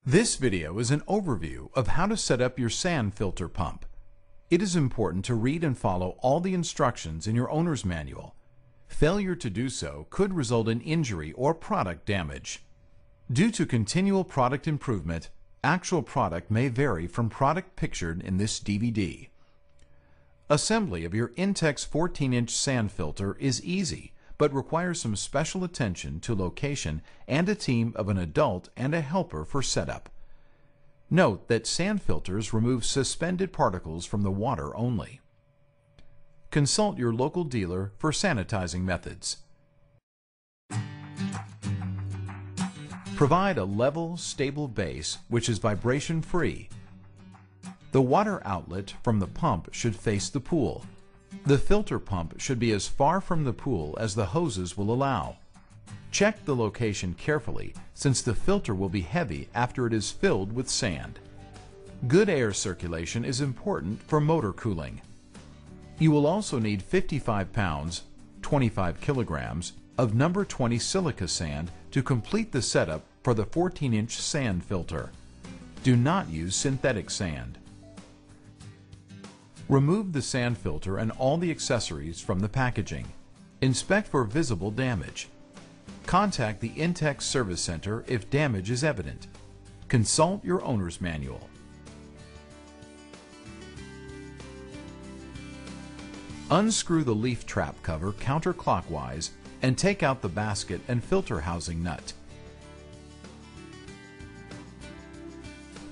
This video is an overview of how to set up your sand filter pump. It is important to read and follow all the instructions in your owner's manual. Failure to do so could result in injury or product damage. Due to continual product improvement, actual product may vary from product pictured in this DVD. Assembly of your Intex 14-inch sand filter is easy, but requires some special attention to location and a team of an adult and a helper for setup. Note that sand filters remove suspended particles from the water only. Consult your local dealer for sanitizing methods. Provide a level, stable base which is vibration-free. The water outlet from the pump should face the pool. The filter pump should be as far from the pool as the hoses will allow. Check the location carefully since the filter will be heavy after it is filled with sand. Good air circulation is important for motor cooling. You will also need 55 pounds, 25 kilograms, of number 20 silica sand to complete the setup for the 14-inch sand filter. Do not use synthetic sand. Remove the sand filter and all the accessories from the packaging. Inspect for visible damage. Contact the Intex Service Center if damage is evident. Consult your owner's manual. Unscrew the leaf trap cover counterclockwise and take out the basket and filter housing nut.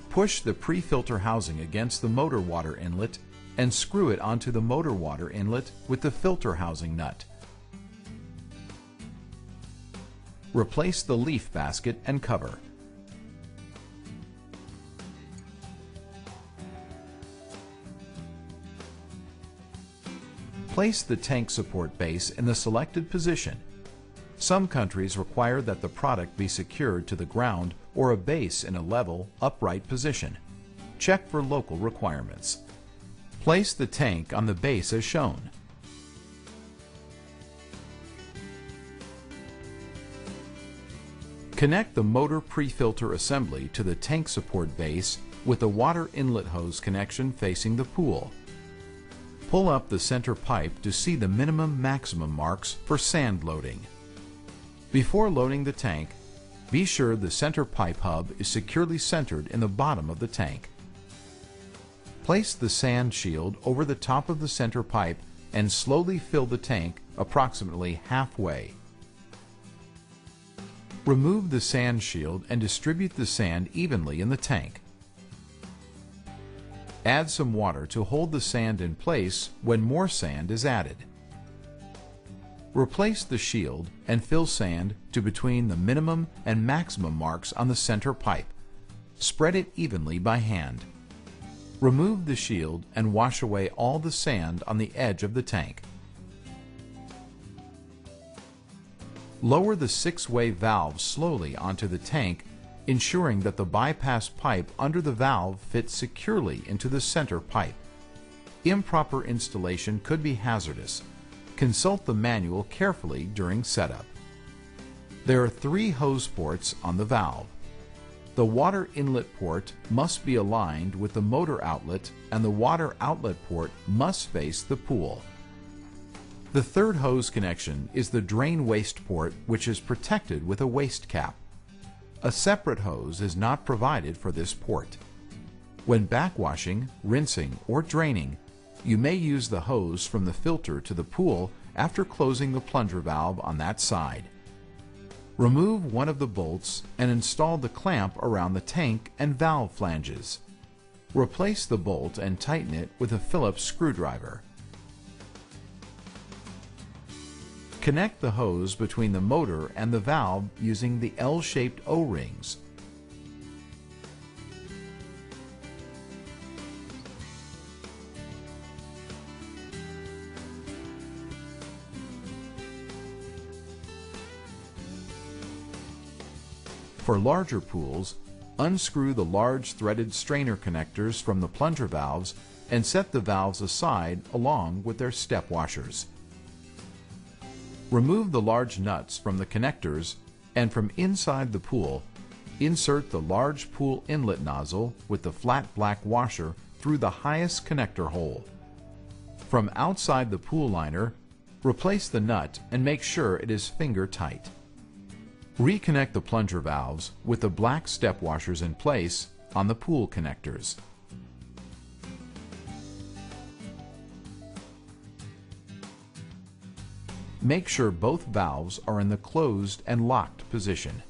Push the pre-filter housing against the motor water inlet and screw it onto the motor water inlet with the filter housing nut. Replace the leaf basket and cover. Place the tank support base in the selected position. Some countries require that the product be secured to the ground or a base in a level, upright position. Check for local requirements. Place the tank on the base as shown. Connect the motor pre-filter assembly to the tank support base with the water inlet hose connection facing the pool. Pull up the center pipe to see the minimum-maximum marks for sand loading. Before loading the tank, be sure the center pipe hub is securely centered in the bottom of the tank. Place the sand shield over the top of the center pipe and slowly fill the tank approximately halfway. Remove the sand shield and distribute the sand evenly in the tank. Add some water to hold the sand in place when more sand is added. Replace the shield and fill sand to between the minimum and maximum marks on the center pipe. Spread it evenly by hand. Remove the shield and wash away all the sand on the edge of the tank. Lower the 6-way valve slowly onto the tank, ensuring that the bypass pipe under the valve fits securely into the center pipe. Improper installation could be hazardous. Consult the manual carefully during setup. There are 3 hose ports on the valve. The water inlet port must be aligned with the motor outlet and the water outlet port must face the pool. The third hose connection is the drain waste port, which is protected with a waste cap. A separate hose is not provided for this port. When backwashing, rinsing, or draining, you may use the hose from the filter to the pool after closing the plunger valve on that side. Remove one of the bolts and install the clamp around the tank and valve flanges. Replace the bolt and tighten it with a Phillips screwdriver. Connect the hose between the motor and the valve using the L-shaped O-rings. For larger pools, unscrew the large threaded strainer connectors from the plunger valves and set the valves aside along with their step washers. Remove the large nuts from the connectors and from inside the pool, insert the large pool inlet nozzle with the flat black washer through the highest connector hole. From outside the pool liner, replace the nut and make sure it is finger tight. Reconnect the plunger valves with the black step washers in place on the pool connectors. Make sure both valves are in the closed and locked position.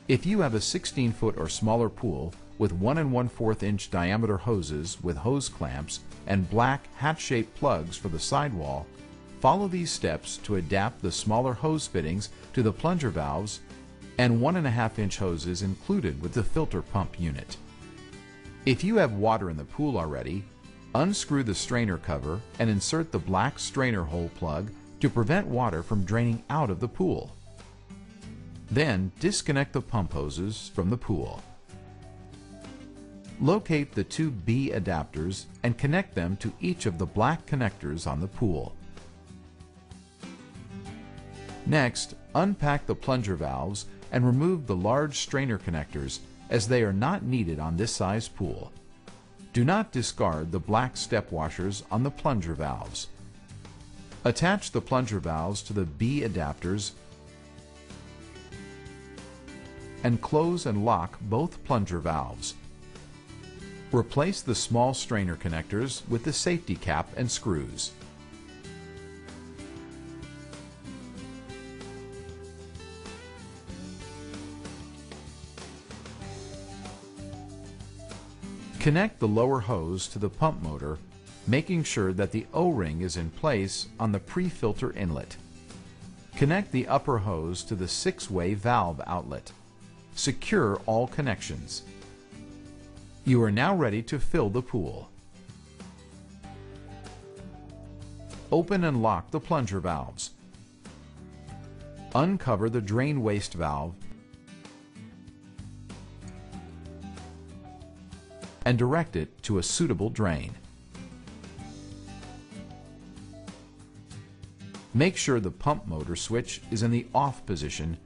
If you have a 16-foot or smaller pool with 1 1/4 inch diameter hoses with hose clamps and black hat-shaped plugs for the sidewall, follow these steps to adapt the smaller hose fittings to the plunger valves and 1 1/2 inch hoses included with the filter pump unit. If you have water in the pool already, unscrew the strainer cover and insert the black strainer hole plug to prevent water from draining out of the pool. Then disconnect the pump hoses from the pool. Locate the two B adapters and connect them to each of the black connectors on the pool. Next, unpack the plunger valves and remove the large strainer connectors as they are not needed on this size pool. Do not discard the black step washers on the plunger valves. Attach the plunger valves to the B adapters and close and lock both plunger valves. Replace the small strainer connectors with the safety cap and screws. Connect the lower hose to the pump motor, making sure that the O-ring is in place on the pre-filter inlet. Connect the upper hose to the 6-way valve outlet. Secure all connections. You are now ready to fill the pool. Open and lock the plunger valves. Uncover the drain waste valve and direct it to a suitable drain. Make sure the pump motor switch is in the off position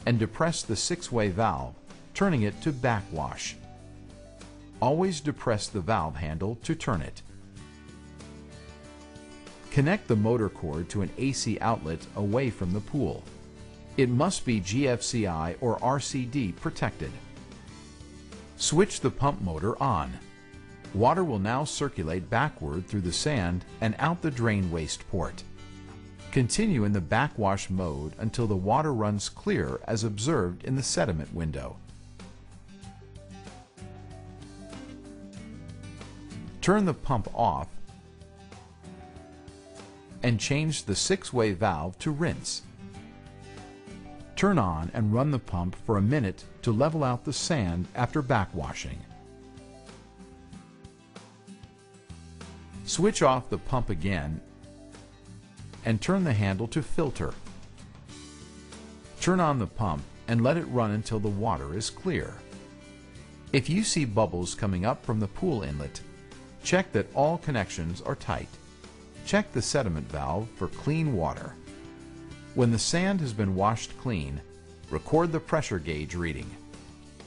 and depress the 6-way valve, turning it to backwash. Always depress the valve handle to turn it. Connect the motor cord to an AC outlet away from the pool. It must be GFCI or RCD protected. Switch the pump motor on. Water will now circulate backward through the sand and out the drain waste port. Continue in the backwash mode until the water runs clear as observed in the sediment window. Turn the pump off and change the 6-way valve to rinse. Turn on and run the pump for a minute to level out the sand after backwashing. Switch off the pump again and turn the handle to filter. Turn on the pump and let it run until the water is clear. If you see bubbles coming up from the pool inlet, check that all connections are tight. Check the sediment valve for clean water. When the sand has been washed clean, record the pressure gauge reading.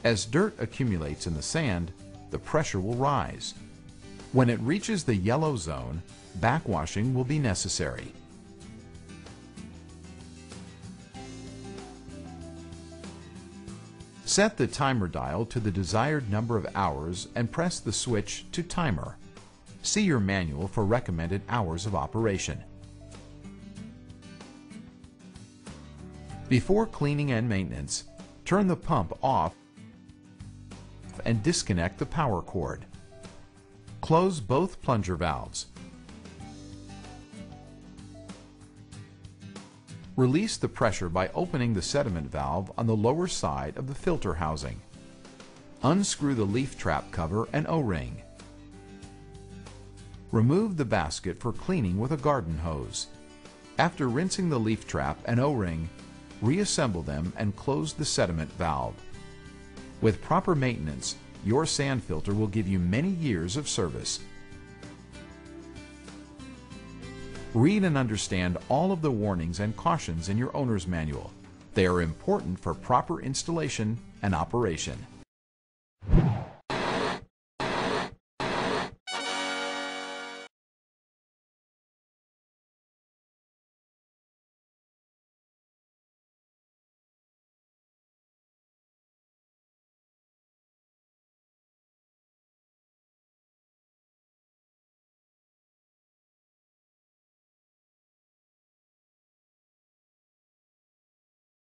As dirt accumulates in the sand, the pressure will rise. When it reaches the yellow zone, backwashing will be necessary. Set the timer dial to the desired number of hours and press the switch to timer. See your manual for recommended hours of operation. Before cleaning and maintenance, turn the pump off and disconnect the power cord. Close both plunger valves. Release the pressure by opening the sediment valve on the lower side of the filter housing. Unscrew the leaf trap cover and O-ring. Remove the basket for cleaning with a garden hose. After rinsing the leaf trap and O-ring, reassemble them and close the sediment valve. With proper maintenance, your sand filter will give you many years of service. Read and understand all of the warnings and cautions in your owner's manual. They are important for proper installation and operation.